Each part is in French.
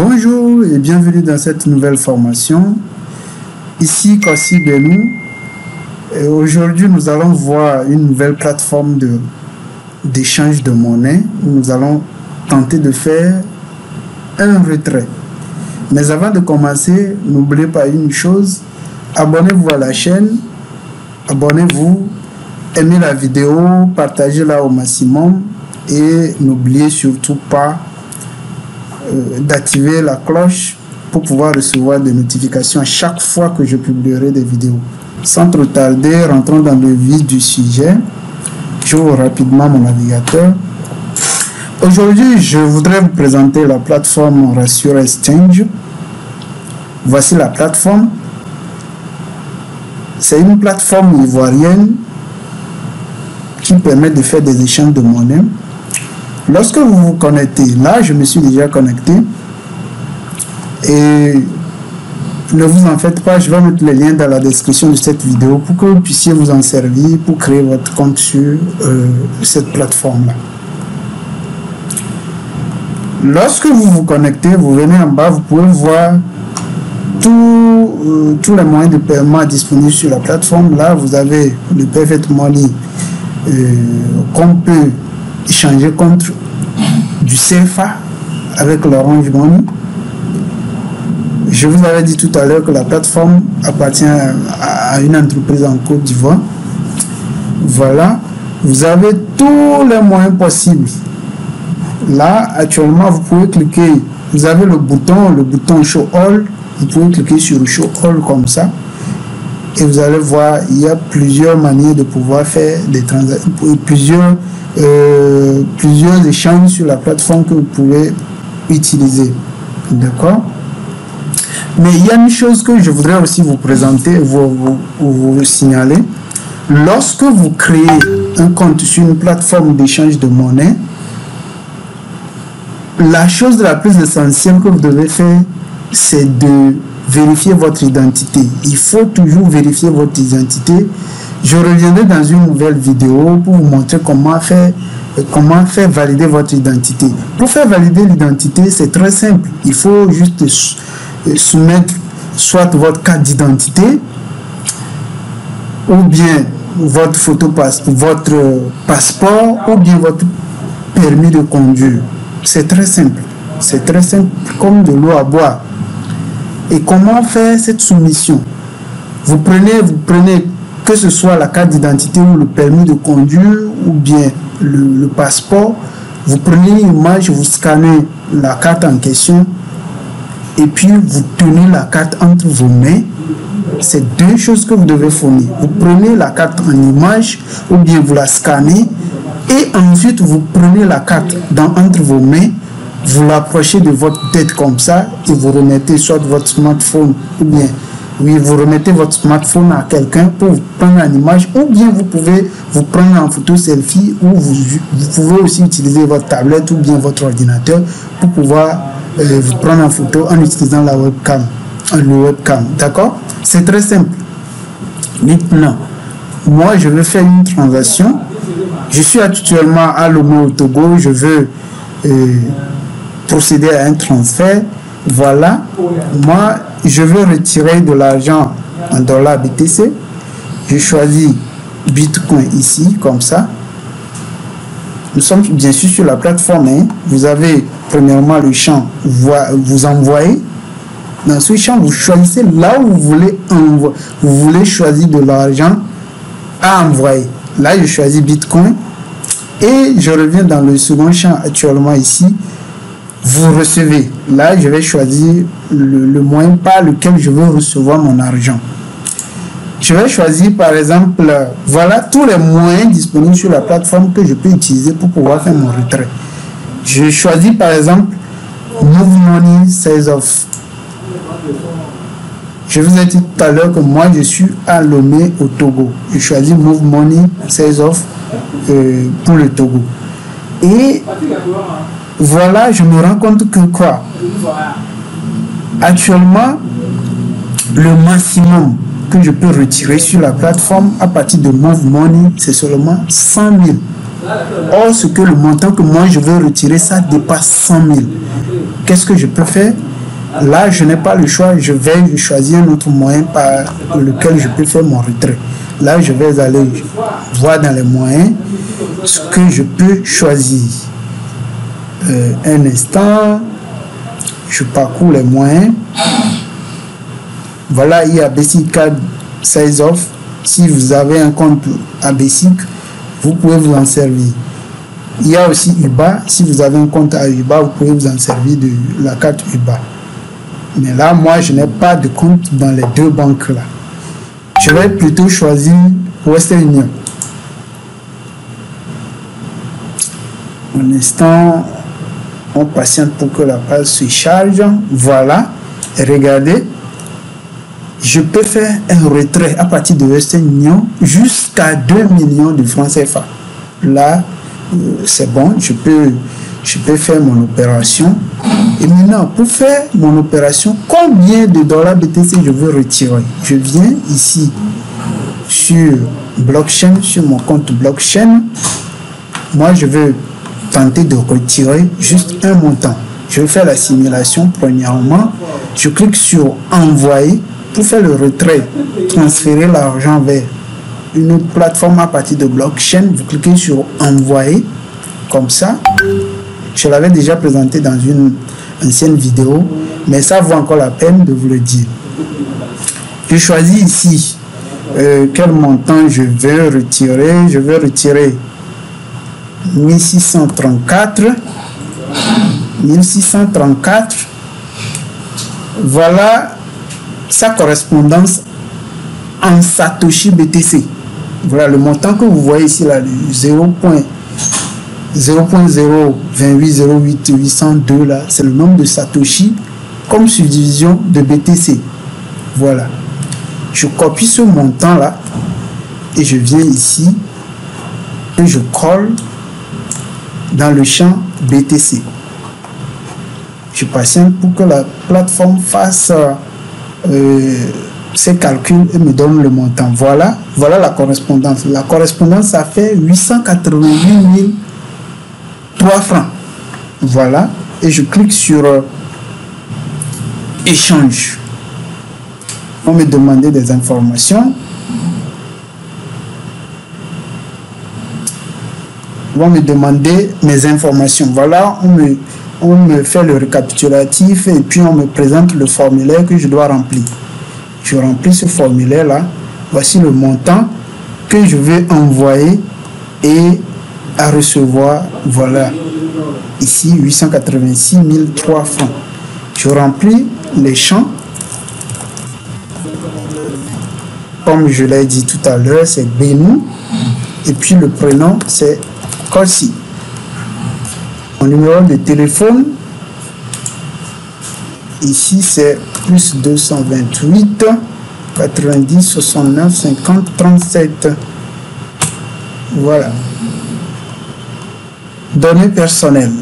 Bonjour et bienvenue dans cette nouvelle formation. Ici Kossi Benou. Aujourd'hui, nous allons voir une nouvelle plateforme d'échange de monnaie où nous allons tenter de faire un retrait. Mais avant de commencer, n'oubliez pas une chose, abonnez-vous à la chaîne, abonnez-vous, aimez la vidéo, partagez-la au maximum et n'oubliez surtout pas d'activer la cloche pour pouvoir recevoir des notifications à chaque fois que je publierai des vidéos. Sans trop tarder, rentrons dans le vif du sujet. J'ouvre rapidement mon navigateur. Aujourd'hui, je voudrais vous présenter la plateforme Rassure Exchange. Voici la plateforme. C'est une plateforme ivoirienne qui permet de faire des échanges de monnaie. Lorsque vous vous connectez, là je me suis déjà connecté et ne vous en faites pas, je vais mettre les liens dans la description de cette vidéo pour que vous puissiez vous en servir pour créer votre compte sur cette plateforme là. Lorsque vous vous connectez, vous venez en bas, vous pouvez voir tous les moyens de paiement disponibles sur la plateforme. Là vous avez le Perfect Money qu'on peut échanger contre du CFA avec l'Orange Money. Je vous avais dit tout à l'heure que la plateforme appartient à une entreprise en Côte d'Ivoire. Voilà, vous avez tous les moyens possibles. Là, actuellement, vous pouvez cliquer, vous avez le bouton Show All, vous pouvez cliquer sur Show All comme ça. Et vous allez voir, il y a plusieurs manières de pouvoir faire des transactions, plusieurs échanges sur la plateforme que vous pouvez utiliser. D'accord? Mais il y a une chose que je voudrais aussi vous présenter, vous signaler. Lorsque vous créez un compte sur une plateforme d'échange de monnaie, la chose la plus essentielle que vous devez faire, c'est de vérifier votre identité. Il faut toujours vérifier votre identité. Je reviendrai dans une nouvelle vidéo pour vous montrer comment faire valider votre identité. Pour faire valider l'identité, c'est très simple. Il faut juste soumettre soit votre carte d'identité ou bien votre votre passeport ou bien votre permis de conduire. C'est très simple. C'est très simple comme de l'eau à boire. Et comment faire cette soumission? Vous prenez que ce soit la carte d'identité ou le permis de conduire ou bien le passeport, vous prenez une image, vous scannez la carte en question et puis vous tenez la carte entre vos mains. C'est deux choses que vous devez fournir. Vous prenez la carte en image ou bien vous la scannez et ensuite vous prenez la carte entre vos mains, vous l'approchez de votre tête comme ça et vous remettez soit votre smartphone ou bien vous remettez votre smartphone à quelqu'un pour vous prendre en image ou bien vous pouvez vous prendre en photo selfie ou vous pouvez aussi utiliser votre tablette ou bien votre ordinateur pour pouvoir vous prendre en photo en utilisant le webcam. D'accord? C'est très simple. Maintenant, moi je veux faire une transaction. Je suis actuellement à Lomé au Togo. Je veux procéder à un transfert. Voilà, moi je veux retirer de l'argent en dollars BTC. Je choisis Bitcoin ici comme ça. Nous sommes bien sûr sur la plateforme, hein. Vous avez premièrement le champ vous envoyez. Dans ce champ vous choisissez là où vous voulez choisir de l'argent à envoyer. Là je choisis Bitcoin et je reviens dans le second champ actuellement ici. Vous recevez. Là, je vais choisir le moyen par lequel je veux recevoir mon argent. Je vais choisir par exemple, voilà tous les moyens disponibles sur la plateforme que je peux utiliser pour pouvoir faire mon retrait. Je choisis par exemple Move Money Sales Off. Je vous ai dit tout à l'heure que moi je suis à Lomé au Togo. Je choisis Move Money Sales Off pour le Togo. Et voilà, je me rends compte que quoi? Actuellement, le maximum que je peux retirer sur la plateforme à partir de Move Money, c'est seulement 100 000. Or, ce que le montant que moi je veux retirer, ça dépasse 100 000. qu'est-ce que je peux faire? Là, je n'ai pas le choix, je vais choisir un autre moyen par lequel je peux faire mon retrait. Là, je vais aller voir dans les moyens ce que je peux choisir. Un instant, je parcours les moyens. Voilà, il y a Basic Card Size Off. Si vous avez un compte à Basic, vous pouvez vous en servir. Il y a aussi UBA. Si vous avez un compte à UBA, vous pouvez vous en servir de la carte UBA. Mais là, moi, je n'ai pas de compte dans les deux banques là. Je vais plutôt choisir Western Union. Un instant, on patiente pour que la page se charge. Voilà. Et regardez, je peux faire un retrait à partir de Western Union jusqu'à 2 millions de francs CFA. Là, c'est bon, je peux faire mon opération. Et maintenant, pour faire mon opération, combien de dollars BTC je veux retirer? Je viens ici sur blockchain, sur mon compte blockchain. Moi, je veux tenter de retirer juste un montant. Je vais faire la simulation premièrement. Je clique sur envoyer pour faire le retrait, transférer l'argent vers une autre plateforme à partir de blockchain. Vous cliquez sur envoyer comme ça. Je l'avais déjà présenté dans une ancienne vidéo, mais ça vaut encore la peine de vous le dire. Je choisis ici quel montant je veux retirer. Je veux retirer 1634. Voilà sa correspondance en Satoshi BTC. Voilà le montant que vous voyez ici, là, le 0.0280882 là, c'est le nombre de Satoshi comme subdivision de BTC. Voilà. Je copie ce montant là et je viens ici et je colle dans le champ BTC. Je patiente pour que la plateforme fasse ses calculs et me donne le montant. Voilà, voilà la correspondance. La correspondance, ça fait 888 003 francs. Voilà, et je clique sur échange. On me demandait des informations. On me demander mes informations. Voilà, on me fait le récapitulatif et puis on me présente le formulaire que je dois remplir. Je remplis ce formulaire là. Voici le montant que je vais envoyer et à recevoir. Voilà, ici 886 003 francs. Je remplis les champs. Comme je l'ai dit tout à l'heure, c'est Benou. Et puis le prénom, c'est Corsi. Mon numéro de téléphone, ici c'est plus 228 90 69 50 37. Voilà. Données personnelles.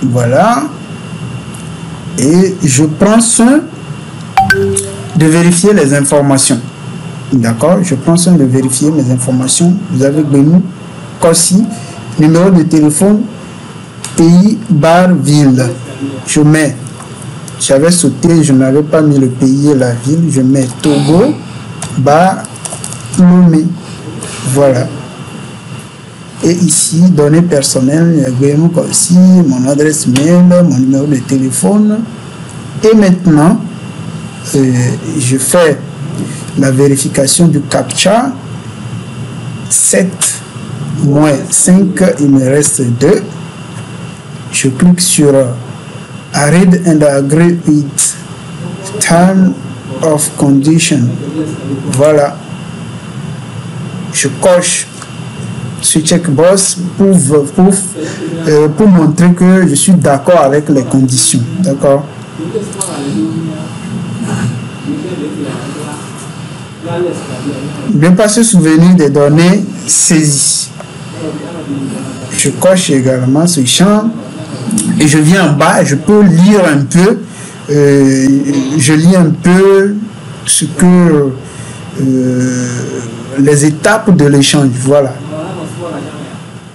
Voilà. Et je prends soin de vérifier les informations. D'accord? Je prends soin de vérifier mes informations. Vous avez Benou, Corsi, numéro de téléphone, pays, bar, ville. Je mets, j'avais sauté, je n'avais pas mis le pays et la ville. Je mets Togo, bar, Lomé. Voilà. Et ici, données personnelles, Benou, Corsi, mon adresse mail, mon numéro de téléphone. Et maintenant, je fais la vérification du CAPTCHA. 7 moins 5, il me reste 2. Je clique sur Read and Agree with Term of Condition. Voilà. Je coche ce checkbox pour montrer que je suis d'accord avec les conditions. D'accord? Ne pas se souvenir des données saisies. Je coche également ce champ et je viens en bas. Je peux lire un peu. Je lis un peu ce que les étapes de l'échange. Voilà.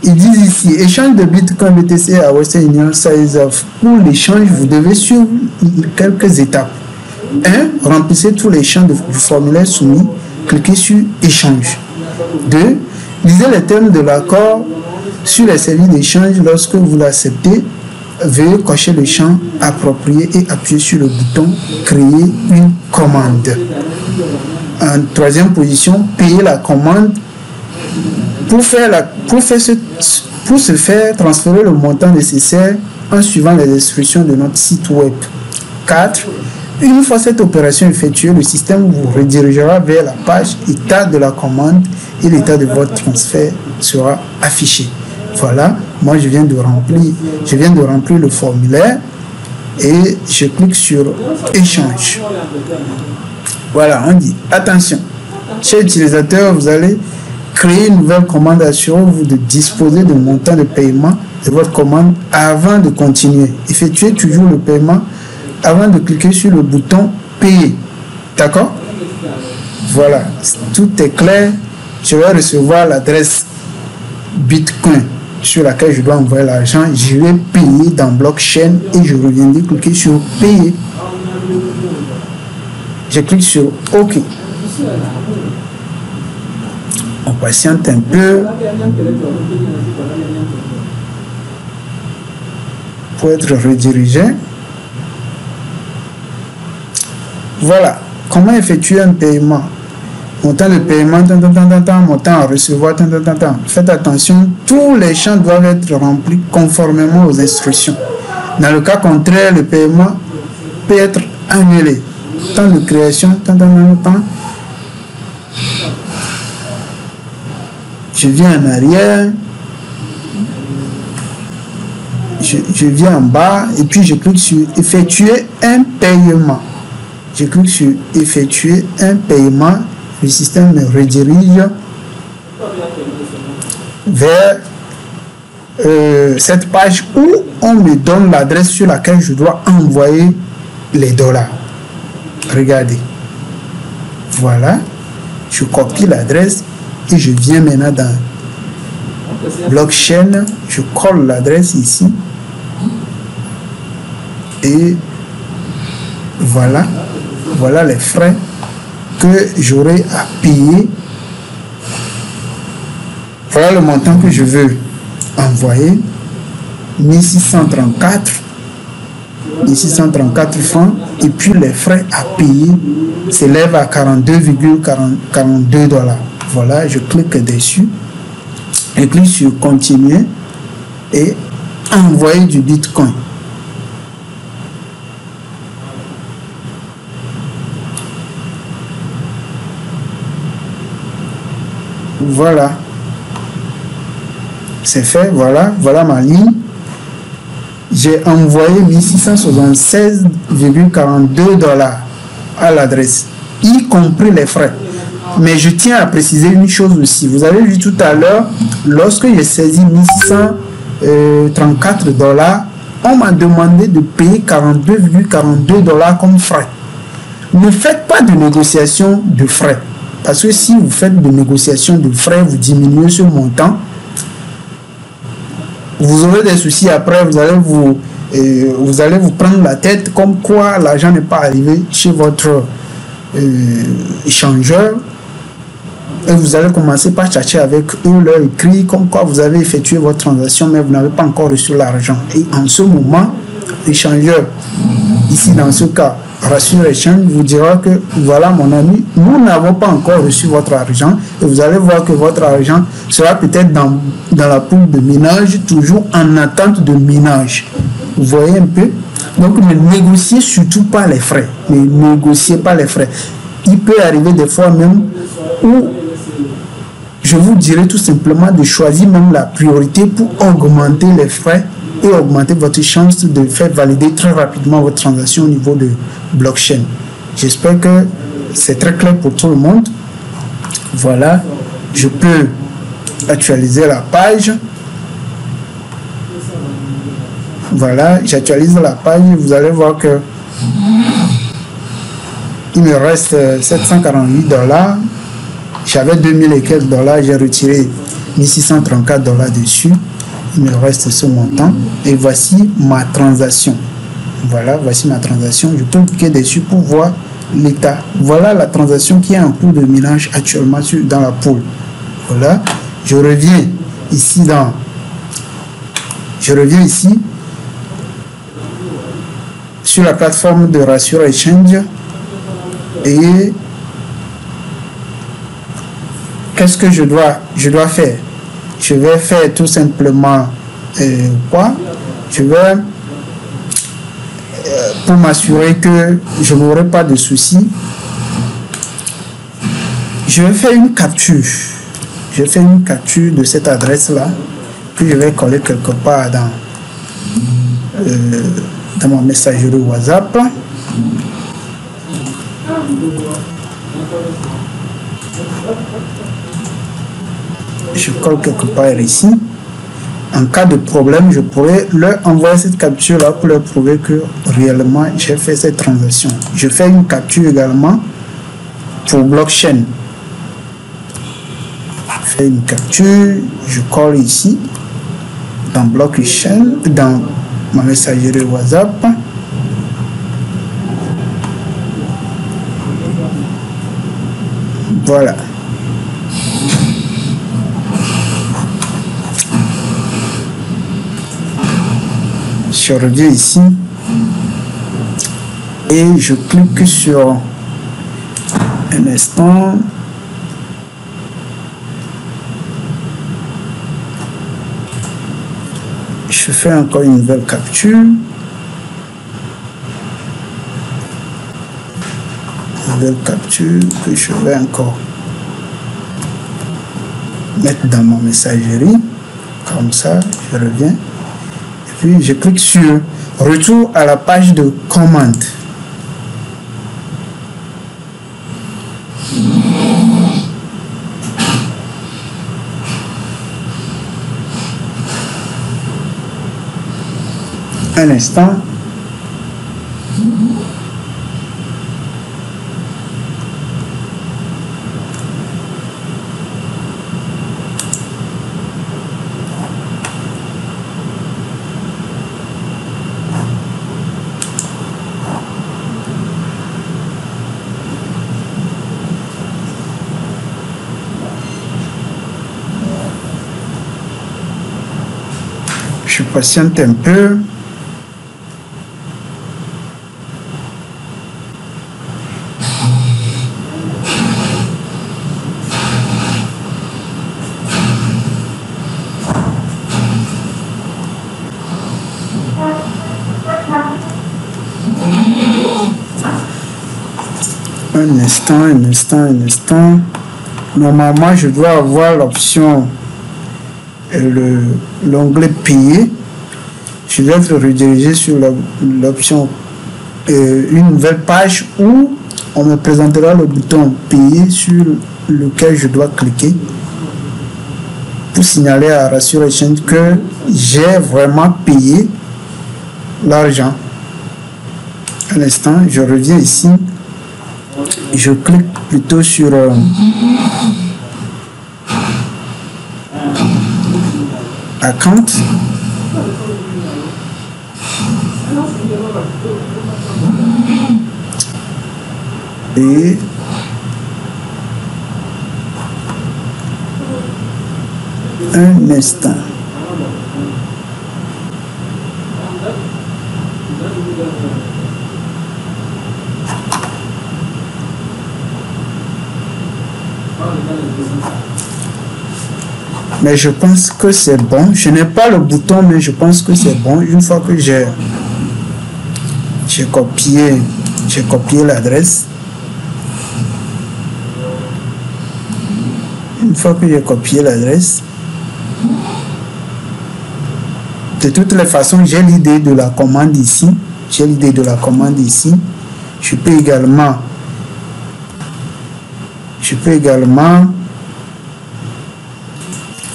Ils disent ici, échange de Bitcoin BTC à Western Union Size of. Pour l'échange, vous devez suivre quelques étapes. 1. Remplissez tous les champs du formulaire soumis. Cliquez sur échange. 2. Lisez les termes de l'accord sur les services d'échange. Lorsque vous l'acceptez, veuillez cocher le champ approprié et appuyer sur le bouton créer une commande. En troisième position, payer la commande. Pour se faire transférer le montant nécessaire en suivant les instructions de notre site web. 4. Une fois cette opération effectuée, le système vous redirigera vers la page état de la commande et l'état de votre transfert sera affiché. Voilà, moi je viens de remplir le formulaire et je clique sur échange. Voilà, on dit attention, cher utilisateur, vous allez créer une nouvelle commande. Assurez-vous de disposer de montant de paiement de votre commande avant de continuer. Effectuez toujours le paiement avant de cliquer sur le bouton payer. D'accord? Voilà, tout est clair. Je vais recevoir l'adresse Bitcoin sur laquelle je dois envoyer l'argent. Je vais payer dans blockchain et je reviendrai cliquer sur payer. Je clique sur OK. On patiente un peu pour être redirigé. Voilà. Comment effectuer un paiement? Montant de paiement, montant à recevoir, Faites attention, tous les champs doivent être remplis conformément aux instructions. Dans le cas contraire, le paiement peut être annulé. Temps de création, Je viens en arrière. Je viens en bas et puis je clique sur effectuer un paiement. Je clique sur effectuer un paiement. Le système me redirige vers cette page où on me donne l'adresse sur laquelle je dois envoyer les dollars. Regardez. Voilà. Je copie l'adresse et je viens maintenant dans blockchain. Je colle l'adresse ici. Et voilà. Voilà les frais que j'aurai à payer. Voilà le montant que je veux envoyer. 1634 francs. Et puis les frais à payer s'élèvent à 42,42 $. Voilà, je clique dessus. Je clique sur continuer et envoyer du Bitcoin. Voilà, c'est fait. Voilà ma ligne. J'ai envoyé 1676,42 $ à l'adresse, y compris les frais. Mais je tiens à préciser une chose aussi. Vous avez vu tout à l'heure, lorsque j'ai saisi 1634 $, on m'a demandé de payer 42,42 $ comme frais. Ne faites pas de négociation de frais. Parce que si vous faites des négociations de frais, vous diminuez ce montant, vous aurez des soucis après, vous allez vous prendre la tête comme quoi l'argent n'est pas arrivé chez votre échangeur. Et vous allez commencer par chercher avec eux leur écrit comme quoi vous avez effectué votre transaction mais vous n'avez pas encore reçu l'argent. Et en ce moment, l'échangeur, ici dans ce cas, Rassure Exchange vous dira que voilà mon ami, nous n'avons pas encore reçu votre argent et vous allez voir que votre argent sera peut-être dans la poule de minage, toujours en attente de minage. Vous voyez un peu? Donc ne négociez surtout pas les frais. Ne négociez pas les frais. Il peut arriver des fois même où je vous dirais tout simplement de choisir même la priorité pour augmenter les frais et augmenter votre chance de faire valider très rapidement votre transaction au niveau de blockchain. J'espère que c'est très clair pour tout le monde. Voilà, je peux actualiser la page. Voilà, j'actualise la page. Vous allez voir que il me reste 748 $. J'avais 2000 et quelques dollars. J'ai retiré $1634 dessus. Il me reste ce montant. Et voici ma transaction. Voilà, voici ma transaction. Je peux cliquer dessus pour voir l'état. Voilà la transaction qui est en cours de minage actuellement dans la pool. Voilà. Je reviens ici sur la plateforme de Rassure Exchange et qu'est-ce que je dois faire? Je vais faire tout simplement quoi? Je vais pour m'assurer que je n'aurai pas de soucis, je vais faire une capture. Je fais une capture de cette adresse là que je vais coller quelque part dans ma messagerie WhatsApp. Je colle quelque part ici. En cas de problème, je pourrais leur envoyer cette capture là pour leur prouver que réellement j'ai fait cette transaction. Je fais une capture également pour blockchain. Je fais une capture, je colle ici dans blockchain, dans ma messagerie WhatsApp. Voilà. Je reviens ici et je clique sur un instant. Je fais encore une nouvelle capture. Nouvelle capture que je vais encore mettre dans ma messagerie. Comme ça, je reviens. Puis je clique sur retour à la page de commande. Un instant. Je patiente un peu. Un instant. Normalement, je dois avoir l'option, l'onglet payer. Je vais être redirigé sur l'option une nouvelle page où on me présentera le bouton payer sur lequel je dois cliquer pour signaler à Rassure Exchange que j'ai vraiment payé l'argent. Un instant, je reviens ici. Je clique plutôt sur account. Et un instant. Mais je pense que c'est bon. Je n'ai pas le bouton, mais je pense que c'est bon. Une fois que j'ai copié l'adresse. Une fois que j'ai copié l'adresse, de toutes les façons, j'ai l'idée de la commande ici. Je peux également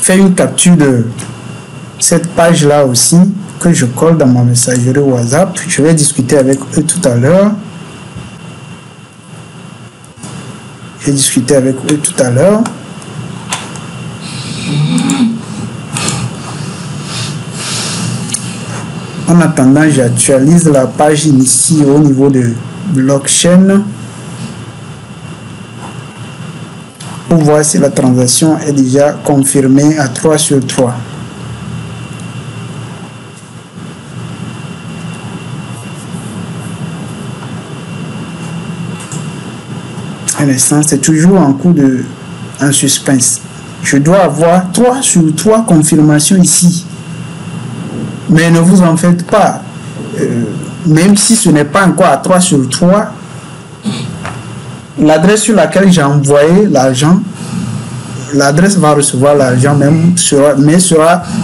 faire une capture de cette page là aussi que je colle dans ma messagerie WhatsApp. Je vais discuter avec eux tout à l'heure. En attendant, j'actualise la page ici au niveau de blockchain pour voir si la transaction est déjà confirmée à 3 sur 3. Un instant, c'est toujours en cours de un suspense. Je dois avoir 3 sur 3 confirmations ici. Mais ne vous en faites pas. Même si ce n'est pas encore à 3 sur 3, l'adresse sur laquelle j'ai envoyé l'argent, l'adresse va recevoir l'argent, mais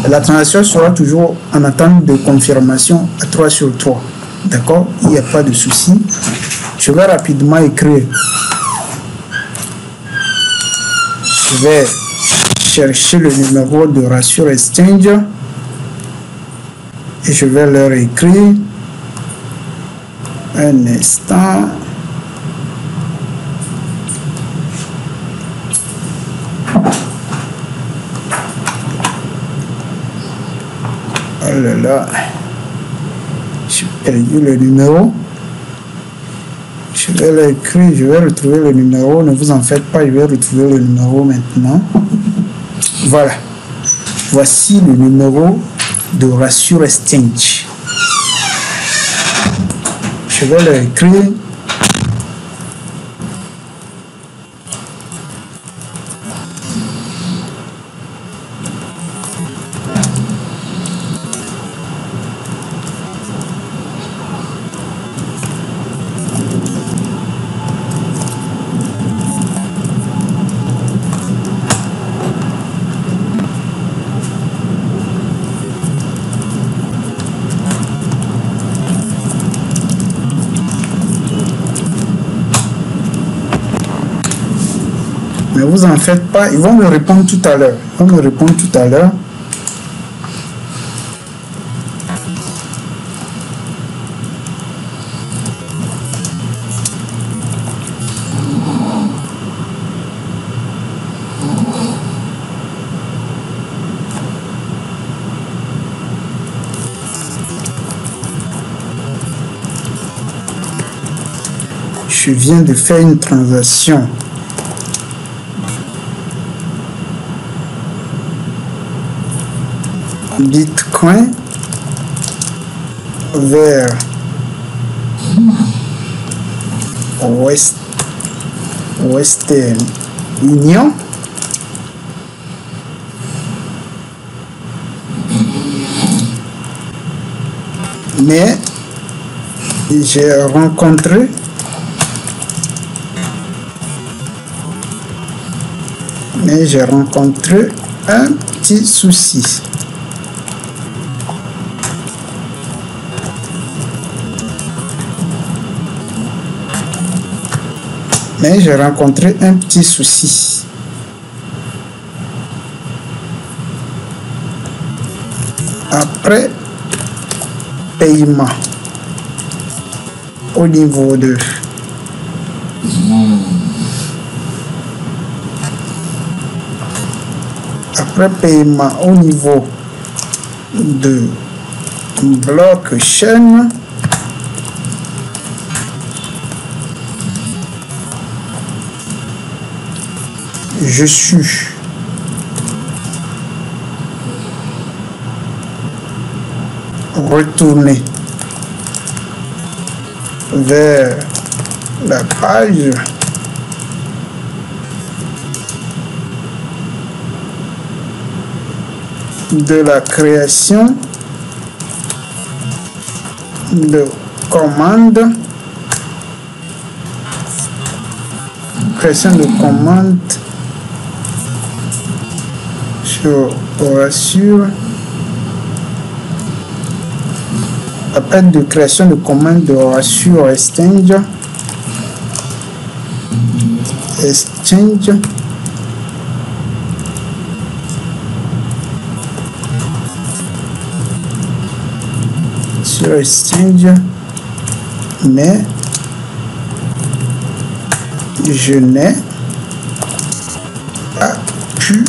la transaction sera toujours en attente de confirmation à 3 sur 3. D'accord? Il n'y a pas de souci. Je vais rapidement écrire. Je vais chercher le numéro de Rassure Exchange et je vais leur écrire. Un instant. Oh là là, j'ai perdu le numéro. Je vais l'écrire, je vais retrouver le numéro. Ne vous en faites pas, je vais retrouver le numéro maintenant. Voilà. Voici le numéro de Rassure Exchange. Je vais l'écrire. Ne vous en faites pas, ils vont me répondre tout à l'heure. Je viens de faire une transaction. Bitcoin vers Western Union. Mais j'ai rencontré un petit souci. Après paiement au niveau de blockchain, je suis retourné vers la page de la création de commande, sur Rassure, appel de création de commande de Rassure Exchange. Sur Exchange, mais je n'ai pas pu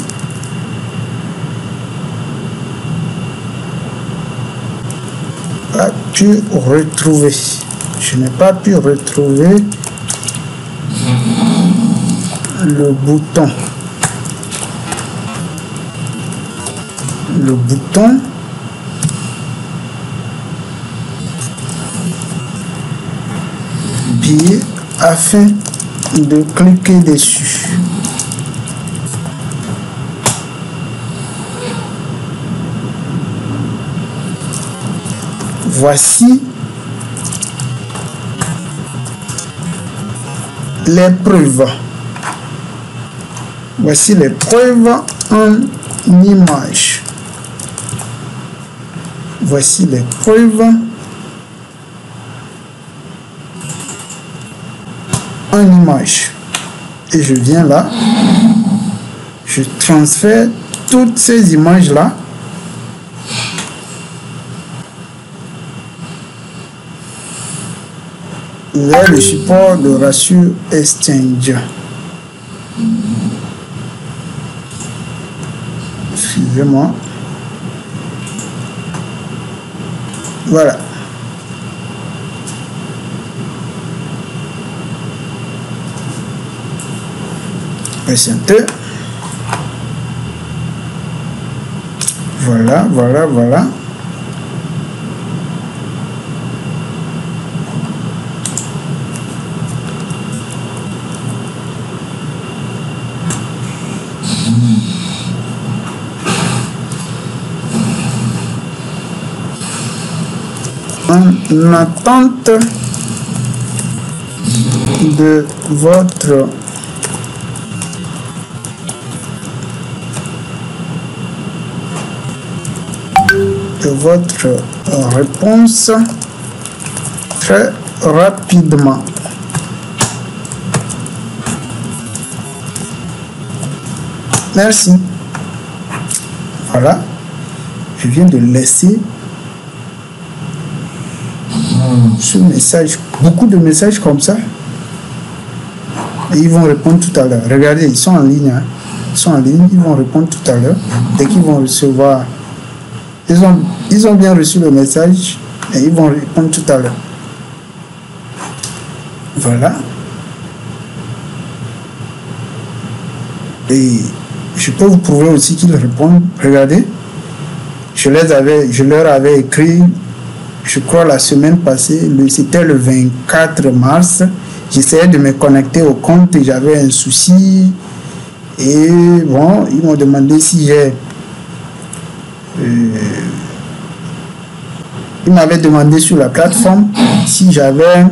pu retrouver. Je n'ai pas pu retrouver le bouton. Le bouton billet afin de cliquer dessus. Voici les preuves. Voici les preuves en image. Voici les preuves en image. Et je viens là. Je transfère toutes ces images-là. Vers le support de Ratio Exchange. Excusez-moi. Voilà. Patientez. Voilà, voilà, voilà. En attente de votre réponse très rapidement. Merci. Voilà. Je viens de laisser ce message, beaucoup de messages comme ça. Et ils vont répondre tout à l'heure. Regardez, ils sont en ligne. Hein. Ils sont en ligne, ils vont répondre tout à l'heure. Dès qu'ils vont recevoir, ils ont bien reçu le message et ils vont répondre tout à l'heure. Voilà. Et je peux vous prouver aussi qu'ils répondent. Regardez, je leur avais écrit, je crois la semaine passée, c'était le 24 mars. J'essayais de me connecter au compte et j'avais un souci. Et bon, ils m'ont demandé si j'ai... ils m'avaient demandé sur la plateforme si j'avais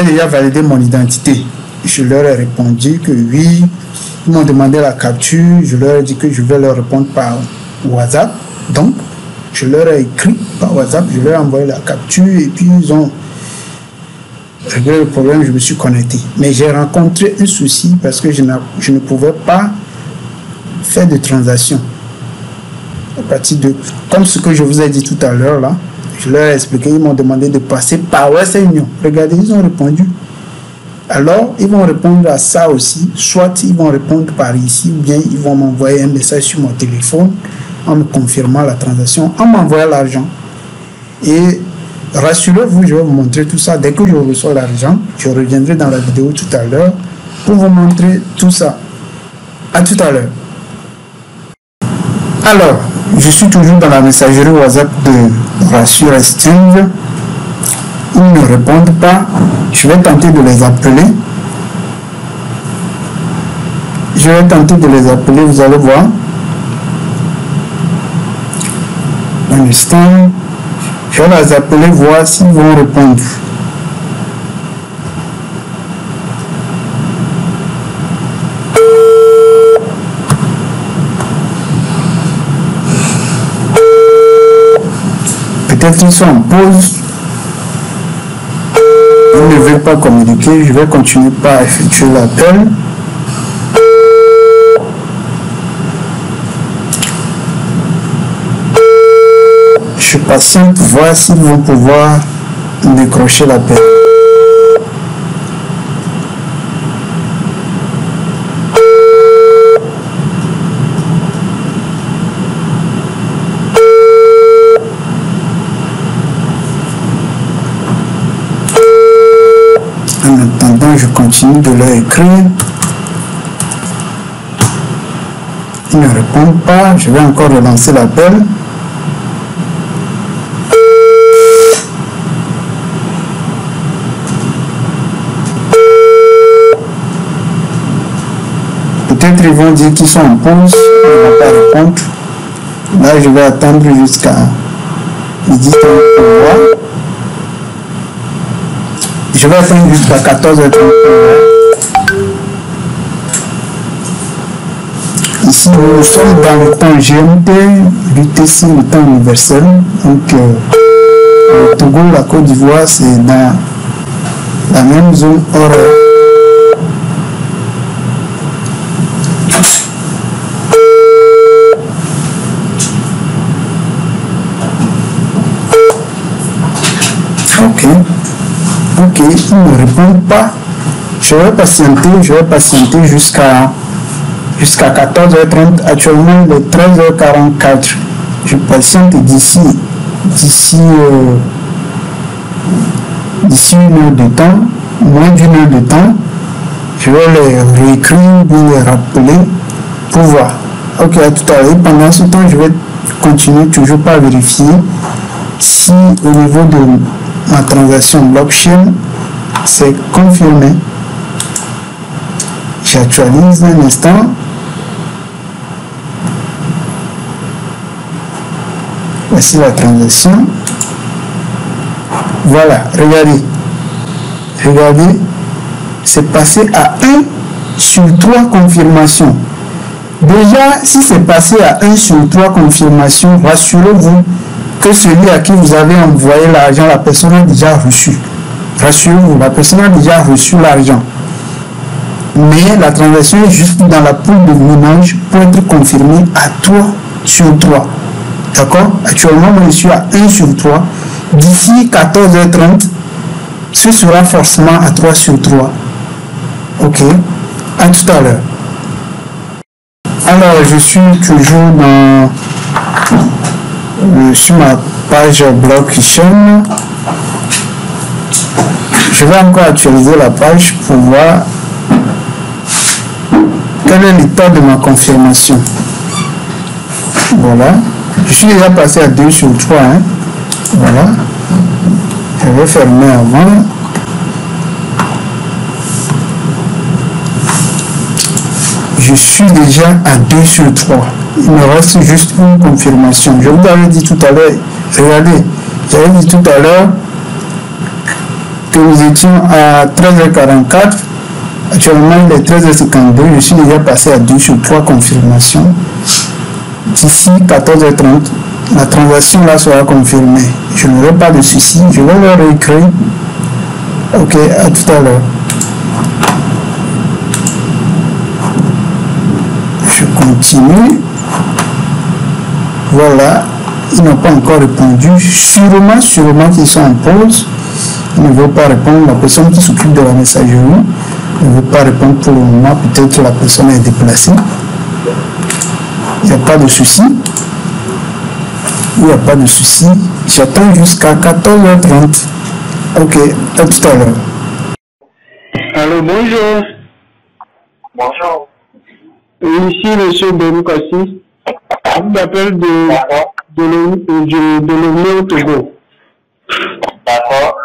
déjà validé mon identité. Je leur ai répondu que oui. Ils m'ont demandé la capture. Je leur ai dit que je vais leur répondre par WhatsApp. Donc, je leur ai écrit par WhatsApp. Je leur ai envoyé la capture et puis ils ont réglé le problème. Je me suis connecté. Mais j'ai rencontré un souci parce que je ne pouvais pas faire de transaction. À partir de... Comme ce que je vous ai dit tout à l'heure là, je leur ai expliqué. Ils m'ont demandé de passer par Western Union. Regardez, ils ont répondu. Alors, ils vont répondre à ça aussi. Soit ils vont répondre par ici, ou bien ils vont m'envoyer un message sur mon téléphone en me confirmant la transaction, en m'envoyant l'argent. Et rassurez-vous, je vais vous montrer tout ça. Dès que je reçois l'argent, je reviendrai dans la vidéo tout à l'heure pour vous montrer tout ça. À tout à l'heure. Alors, je suis toujours dans la messagerie WhatsApp de Ratio Exchange. Ils ne répondent pas. Je vais tenter de les appeler. Je vais tenter de les appeler, vous allez voir. Un instant. Je vais les appeler, voir s'ils vont répondre. Peut-être qu'ils sont en pause. Ils ne veulent pas communiquer. Je vais continuer par effectuer l'appel. Je patiente pour voir s'ils vont pouvoir décrocher l'appel. En attendant, je continue de leur écrire. Ils ne répondent pas. Je vais encore relancer l'appel. Peut-être ils vont dire qu'ils sont en pause. Ils ne vont pas répondre. Là, je vais attendre jusqu'à midi 30 pour voir. Je vais attendre jusqu'à 14h30 pour voir. Ici, nous sommes dans le temps GMT, l'UTC, le temps universel. Donc, le Togo, la Côte d'Ivoire, c'est dans la même zone horaire. Ok, ils ne répondent pas. Je vais patienter jusqu'à 14h30. Actuellement, il est 13h44. Je patiente d'ici une heure de temps, moins d'une heure de temps. Je vais les réécrire, les rappeler pour voir. Ok, à tout à l'heure. Pendant ce temps, je vais continuer toujours par vérifier si au niveau de ma transaction blockchain c'est confirmé. J'actualise un instant. Voici la transaction. Voilà, regardez, c'est passé à 1 sur 3 confirmations. Déjà, si c'est passé à 1 sur 3 confirmations, rassurez-vous que celui à qui vous avez envoyé l'argent, la personne a déjà reçu. Rassurez-vous, la personne a déjà reçu l'argent. Mais la transaction est juste dans la poule de minage pour être confirmée à 3 sur 3. D'accord? Actuellement, moi, je suis à 1 sur 3. D'ici 14h30, ce sera forcément à 3 sur 3. Ok? À tout à l'heure. Alors, je suis toujours sur ma page blockchain. Je vais encore actualiser la page pour voir quel est l'état de ma confirmation. Voilà. Je suis déjà passé à 2 sur 3. Hein. Voilà. Je vais fermer avant. Je suis déjà à 2 sur 3. Il me reste juste une confirmation. Je vous avais dit tout à l'heure, regardez, j'avais dit tout à l'heure que nous étions à 13h44. Actuellement, il est 13h52. Je suis déjà passé à 2 sur 3 confirmations. D'ici 14h30, la transaction là sera confirmée. Je n'aurai pas de soucis. Je vais leur écrire. Ok, à tout à l'heure. Je continue. Voilà. Ils n'ont pas encore répondu. Sûrement qu'ils sont en pause. Ils ne veulent pas répondre. La personne qui s'occupe de la messagerie ne veut pas répondre pour le moment. Peut-être que la personne est déplacée. Il n'y a pas de souci. Il n'y a pas de souci. J'attends jusqu'à 14h30. Ok, à tout à l'heure. Allô, bonjour. Bonjour. Ici, monsieur Bemoukassi. Je vous appelle de l'Union Togo. D'accord.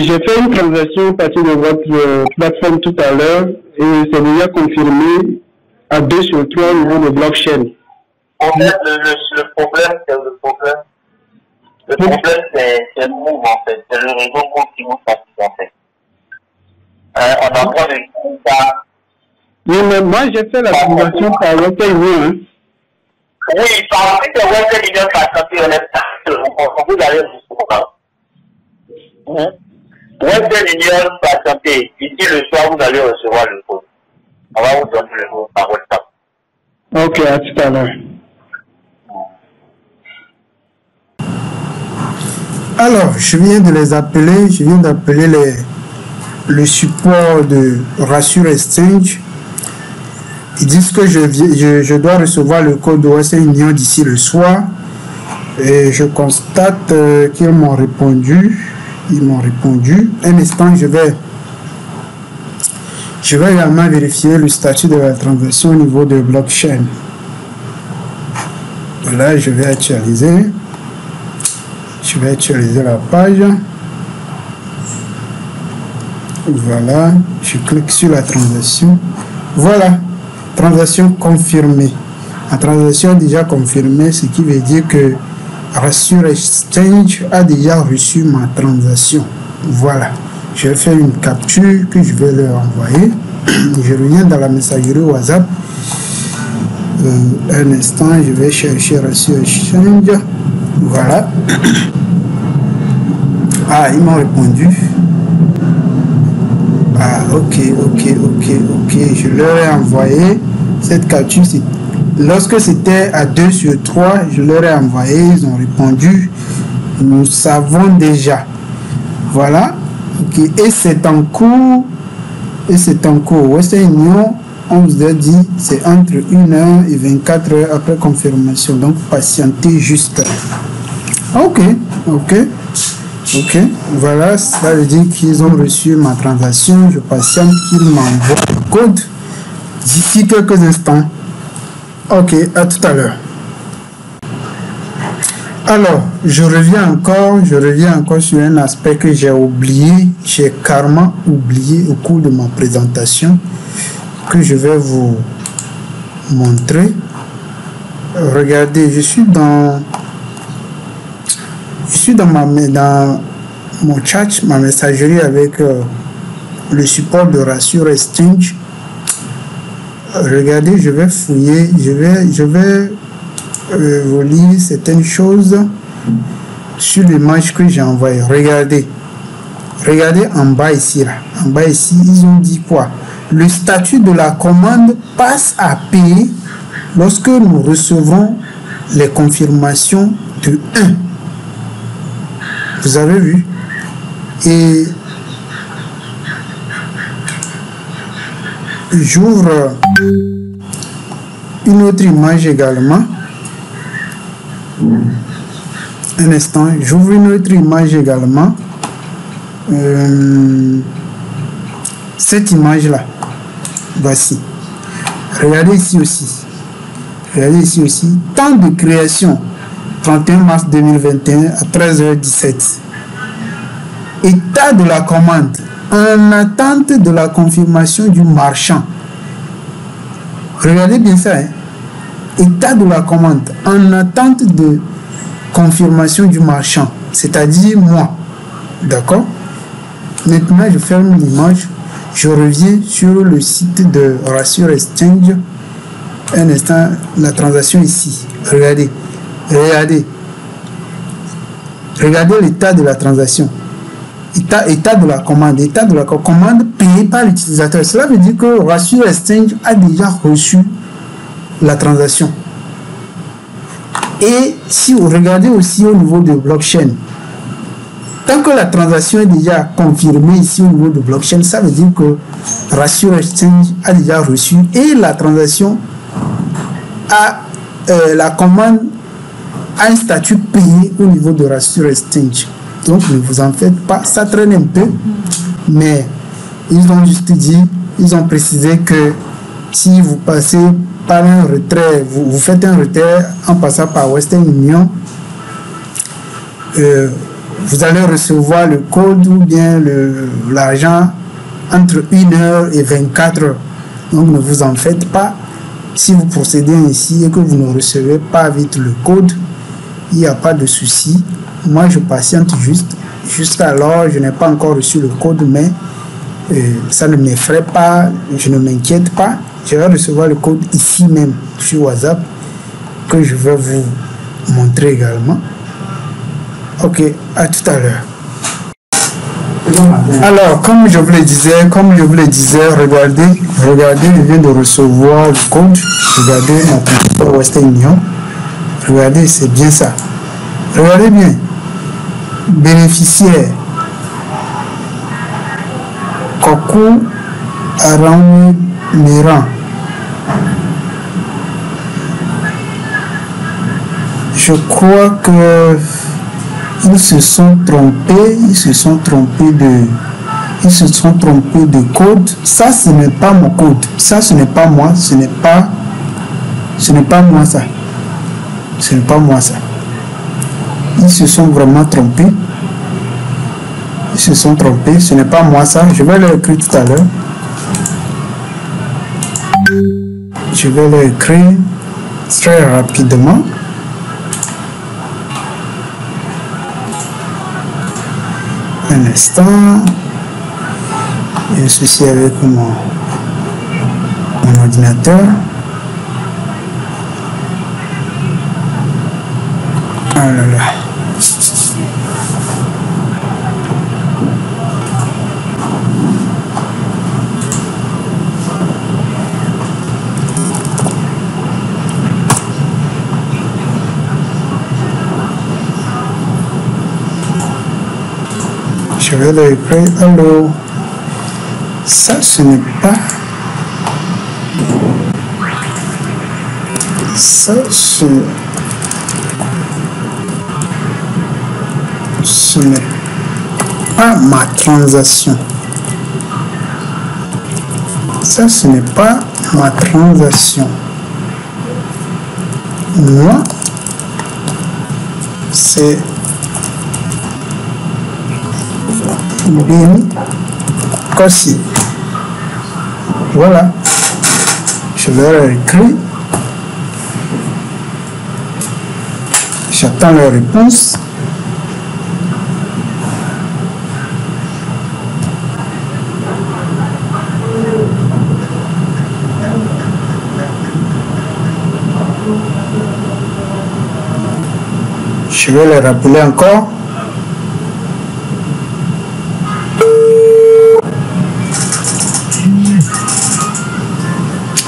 J'ai fait une transaction à partir de votre plateforme tout à l'heure et c'est déjà confirmé à 2 sur 3 au niveau de blockchain. Le problème, c'est le move en fait. C'est le réseau move qui vous fatigue en fait. On envoie les résultats. Oui, mais moi j'ai fait la transaction par Western Union. Hein. Oui, par rapport à Western Union, vous allez vous Western Union, patientez. Ici le soir, vous allez recevoir le code. On va vous donner le code par WhatsApp. Ok, à tout à l'heure. Alors, je viens de les appeler, le support de Rassure Exchange. Ils disent que je dois recevoir le code de Western Union d'ici le soir. Et je constate qu'ils m'ont répondu. Un instant, je vais Je vais également vérifier le statut de la transaction au niveau de blockchain. Voilà, je vais actualiser. Je vais actualiser la page. Voilà, je clique sur la transaction. Voilà, transaction confirmée. La transaction déjà confirmée, ce qui veut dire que Rassure Exchange a déjà reçu ma transaction. Voilà, je vais faire une capture que je vais leur envoyer. Je reviens dans la messagerie WhatsApp. Un instant, je vais chercher Rassure Exchange. Voilà. Ah, ils m'ont répondu. Ah, ok. Je leur ai envoyé cette capture. Lorsque c'était à 2 sur 3, je leur ai envoyé. Ils ont répondu. Nous savons déjà. Voilà. Ok. Et c'est en cours. Western Union, on vous a dit, c'est entre 1h et 24 heures après confirmation. Donc, patientez juste. Ok. Voilà, ça veut dire qu'ils ont reçu ma transaction. Je patiente qu'ils m'envoient le code d'ici quelques instants. Ok, à tout à l'heure. Alors, je reviens encore sur un aspect que j'ai oublié, j'ai carrément oublié au cours de ma présentation, que je vais vous montrer. Regardez, je suis dans mon chat, ma messagerie avec le support de Rassure Exchange. Regardez, je vais fouiller, je vais vous lire certaines choses sur l'image que j'ai envoyée. Regardez en bas ici, ils ont dit quoi? Le statut de la commande passe à payer lorsque nous recevons les confirmations de 1. Vous avez vu? Et j'ouvre une autre image également. Un instant, j'ouvre une autre image également. Cette image-là, voici. Regardez ici aussi. Temps de création, 31 mars 2021 à 13h17. État de la commande, en attente de la confirmation du marchand. Regardez bien ça. État de la commande, en attente de confirmation du marchand, c'est-à-dire moi. D'accord? Maintenant, je ferme l'image. Je reviens sur le site de Rassure Exchange. Un instant, la transaction ici. Regardez l'état de la transaction. État de la commande. État de la commande payée par l'utilisateur. Cela veut dire que Rassure Exchange a déjà reçu la transaction. Et si vous regardez aussi au niveau de blockchain, tant que la transaction est déjà confirmée ici au niveau de blockchain, ça veut dire que Rassure Exchange a déjà reçu et la transaction a la commande a un statut payé au niveau de Rassure Exchange. Donc ne vous en faites pas, ça traîne un peu, mais ils ont juste dit, ils ont précisé que si vous passez par un retrait, vous faites un retrait en passant par Western Union, vous allez recevoir le code ou bien l'argent entre 1h et 24 heures. Donc ne vous en faites pas. Si vous procédez ainsi et que vous ne recevez pas vite le code, il n'y a pas de souci. Moi je patiente juste. Jusqu'alors, je n'ai pas encore reçu le code, mais ça ne m'effraie pas, je ne m'inquiète pas. Je vais recevoir le code ici même sur WhatsApp que je vais vous montrer également. Ok, à tout à l'heure. Alors, comme je vous le disais, regardez, je viens de recevoir le code. Regardez ma transaction Western Union. Regardez, c'est bien ça. Regardez bien. Bénéficiaire. Kokou Aram Miran. Je crois que ils se sont trompés Ils se sont trompés de code. Ça, ce n'est pas mon code. Ça, ce n'est pas moi. Ce n'est pas moi ça. Ce n'est pas moi ça. Ils se sont vraiment trompés. Ils se sont trompés. Ce n'est pas moi ça. Je vais l'écrire tout à l'heure. Je vais l'écrire très rapidement. Un instant. Il y a un souci avec mon ordinateur. Ah là là. Je vais le écrire. Allô. Ça, ce n'est pas. Ça, ce n'est pas ma transaction. Ça, ce n'est pas ma transaction. Moi, c'est Bin Kossi. Voilà. Je vais réécrire. J'attends la réponse. Je vais les rappeler encore.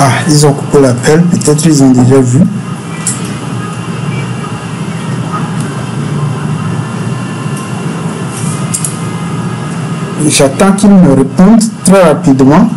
Ah, ils ont coupé l'appel. Peut-être ils ont déjà vu. J'attends qu'ils me répondent très rapidement.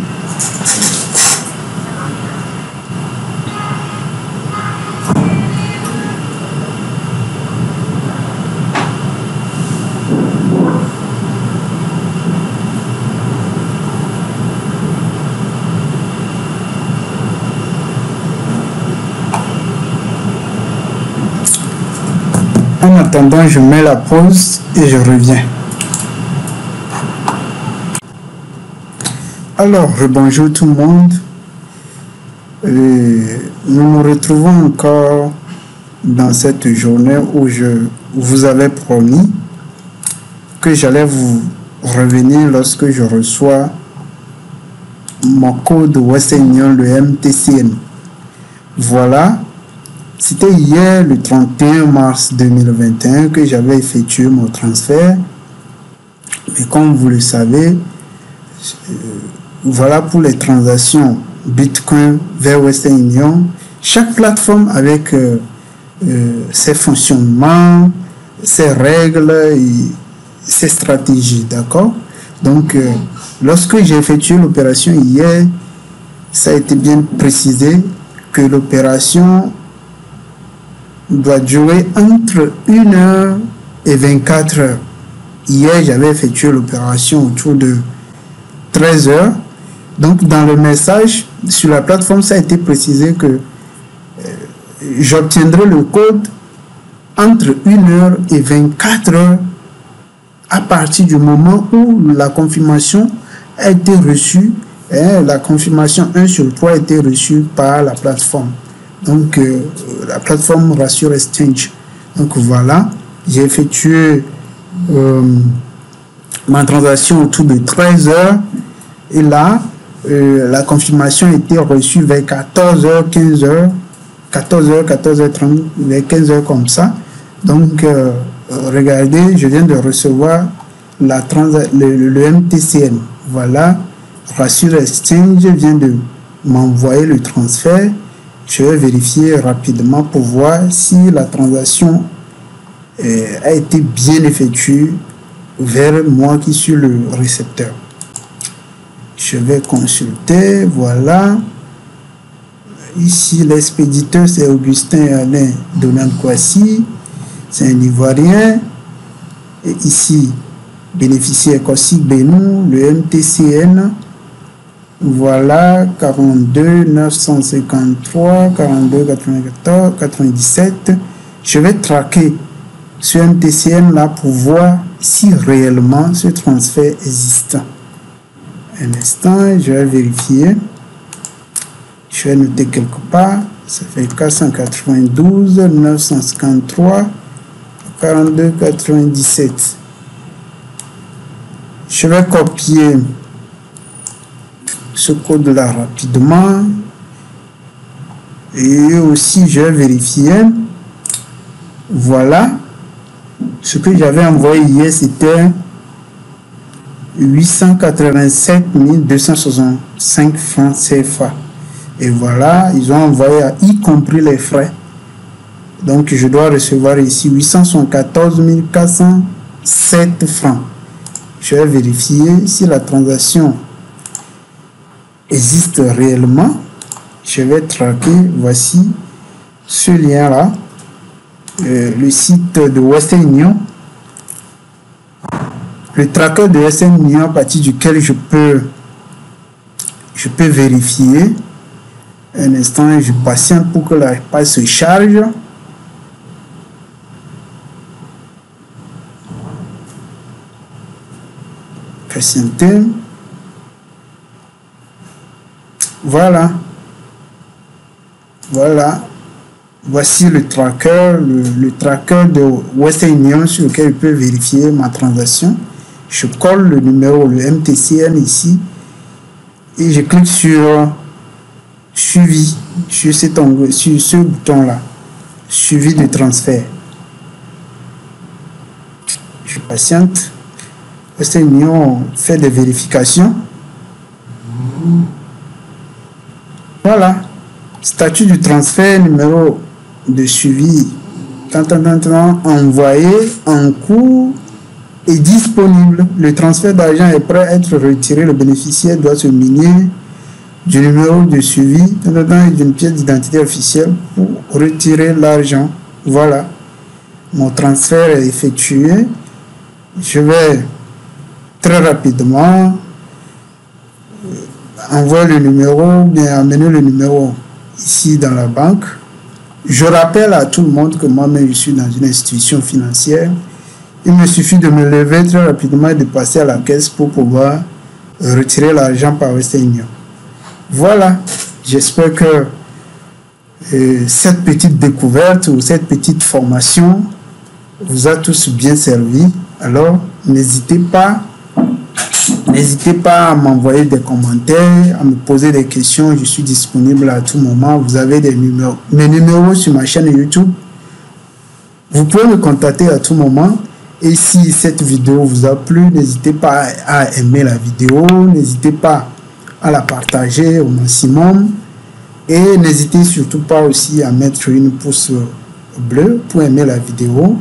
En attendant, je mets la pause et je reviens. Alors, bonjour tout le monde. Nous nous retrouvons encore dans cette journée où je vous avais promis que j'allais vous revenir lorsque je reçois mon code Western Union, le MTCN. Voilà. C'était hier, le 31 mars 2021, que j'avais effectué mon transfert. Mais comme vous le savez, voilà pour les transactions Bitcoin vers Western Union. Chaque plateforme avec ses fonctionnements, ses règles et ses stratégies, d'accord? Donc, lorsque j'ai effectué l'opération hier, ça a été bien précisé que l'opération doit durer entre 1h et 24 heures. Hier, j'avais effectué l'opération autour de 13 heures. Donc, dans le message sur la plateforme, ça a été précisé que j'obtiendrai le code entre 1h et 24 heures à partir du moment où la confirmation a été reçue. La confirmation 1 sur 3 a été reçue par la plateforme. Donc, la plateforme Rassure Exchange. Donc, voilà, j'ai effectué ma transaction autour de 13 heures. Et là, la confirmation a été reçue vers 14h, 15h, 14h, 14h30, vers 15h comme ça. Donc, regardez, je viens de recevoir le MTCN. Voilà, Rassure Exchange vient de m'envoyer le transfert. Je vais vérifier rapidement pour voir si la transaction a été bien effectuée vers moi qui suis le récepteur. Je vais consulter, voilà. Ici, l'expéditeur, c'est Augustin Alain Donald Kouassi, c'est un Ivoirien. Et ici, bénéficiaire Kossik Benou, le MTCN, voilà, 42 953, 42 94, 97. Je vais traquer ce MTCN là pour voir si réellement ce transfert existe. Un instant, je vais vérifier. Je vais noter quelque part. Ça fait 492 953 42 97. Je vais copier ce code là rapidement et aussi je vais vérifier. Voilà, ce que j'avais envoyé hier, c'était 887 265 francs CFA. Et voilà, ils ont envoyé y compris les frais. Donc je dois recevoir ici 874 407 francs. Je vais vérifier si la transaction existe réellement. Je vais traquer. Voici ce lien là, le site de Western Union, le tracker de Western Union à partir duquel je peux vérifier. Un instant, je patiente pour que la page se charge. Patienter. Voilà. Voici le tracker, le tracker de Western Union sur lequel je peux vérifier ma transaction. Je colle le numéro, le MTCN ici, et je clique sur suivi, sur ce bouton là, suivi de transfert. Je patiente. Western Union fait des vérifications. Voilà, statut du transfert, numéro de suivi, envoyé, en cours et disponible. Le transfert d'argent est prêt à être retiré. Le bénéficiaire doit se munir du numéro de suivi et d'une pièce d'identité officielle pour retirer l'argent. Voilà, mon transfert est effectué. Je vais très rapidement envoyer le numéro, bien amener le numéro ici dans la banque. Je rappelle à tout le monde que moi-même je suis dans une institution financière. Il me suffit de me lever très rapidement et de passer à la caisse pour pouvoir retirer l'argent par Western Union. Voilà, j'espère que cette petite découverte ou cette petite formation vous a tous bien servi. Alors, n'hésitez pas à m'envoyer des commentaires, à me poser des questions. Je suis disponible à tout moment. Vous avez mes numéros sur ma chaîne YouTube. Vous pouvez me contacter à tout moment. Et si cette vidéo vous a plu, n'hésitez pas à aimer la vidéo. N'hésitez pas à la partager au maximum. Et n'hésitez surtout pas aussi à mettre une pouce bleu pour aimer la vidéo.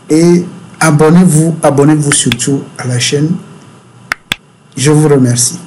Et abonnez-vous surtout à la chaîne. Je vous remercie.